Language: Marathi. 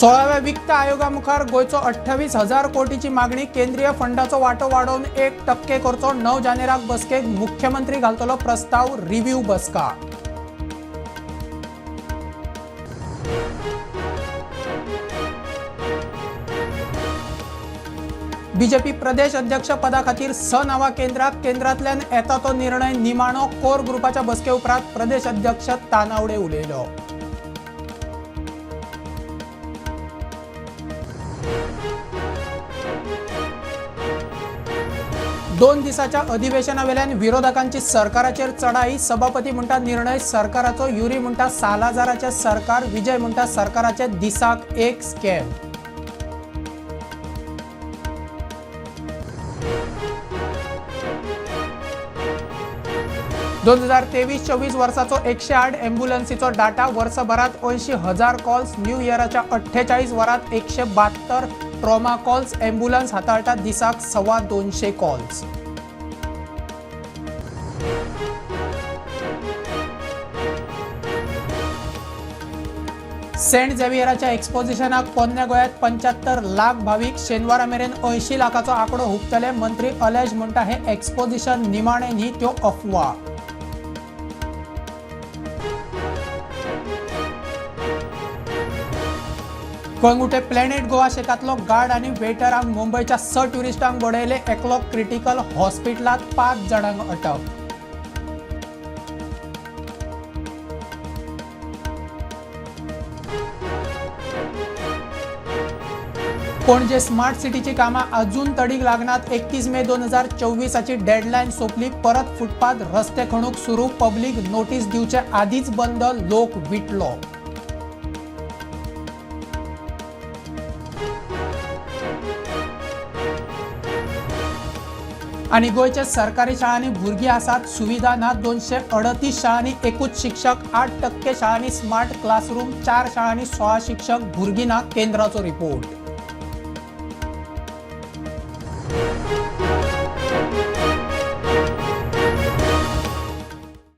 16व्या वित्त आयोगामुखार गोयचो 28,000 कोटीची मागणी केंद्रीय फंडाचो वाटो वाडोवन 1% करचो 9 जानेराक बसकेक मुख्यमंत्री घालतलो प्रस्ताव रिव्ह्यू बसका। बीजेपी प्रदेश अध्यक्ष पदा खातीर नावा केंद्रांतल्यान येता तो निर्णय निमाणो कोर ग्रुपाच्या बसके उपरांत प्रदेश अध्यक्ष तानावडे उलयलो। दोन दिसाच्या अधिवेशनावेल्यान विरोधकांची सरकाराचेर चढाई। सभापती म्हणटा निर्णय सरकाराचो, युरी म्हणटा 6,000चे सरकार, विजय म्हणटा सरकाराचे दिसाक एक स्कॅम। दोन 2023-24 वर्साचो 108 एम्ब्युलन्सीचो डाटा, वर्षभरात 80,000 कॉल्स, न्यू इयराच्या 48 वरात 172 ट्रॉमा कॉल्स, एम्ब्युलन्स हाताळटा दिसाक 250 कॉल्स। सेंट झेवियराच्या एक्सपोजिशनाक पोन्ने गोयात 75 लाख भाविक, शेनवारा मेरेन 80 लाखाचो आंकडो हुबतले। मंत्री अलेज म्हणटा हे एक्सपोजिशन निमाणे न्ही, त्यो अफवा। कोंगुटे प्लॅनेट गोवा शेकातलो गार्ड आनी वेटरांक मुंबयच्या 6 ट्युरिस्टांक बडयले, एकलो क्रिटिकल हॉस्पिटलात, 5 जाणांक अटक। पणजे स्मार्ट सिटीची कामां अजून तडीक लागनात। 31 मे 2024ची डेडलायन सोंपली, परत फुटपाथ रस्ते खणूक सुरू। पब्लीक नोटीस दिवचे आदीच बंद, लोक विटलो। आणि गोयच्या सरकारी शाळांनी भुरगीं आसात, सुविधा नात। 238 शाळांनी एकूच शिक्षक, 8% शाळांनी स्मार्ट क्लासरूम, 4 शाळांनी 16 शिक्षक, भुरगीं ना, केंद्राचो रिपोर्ट।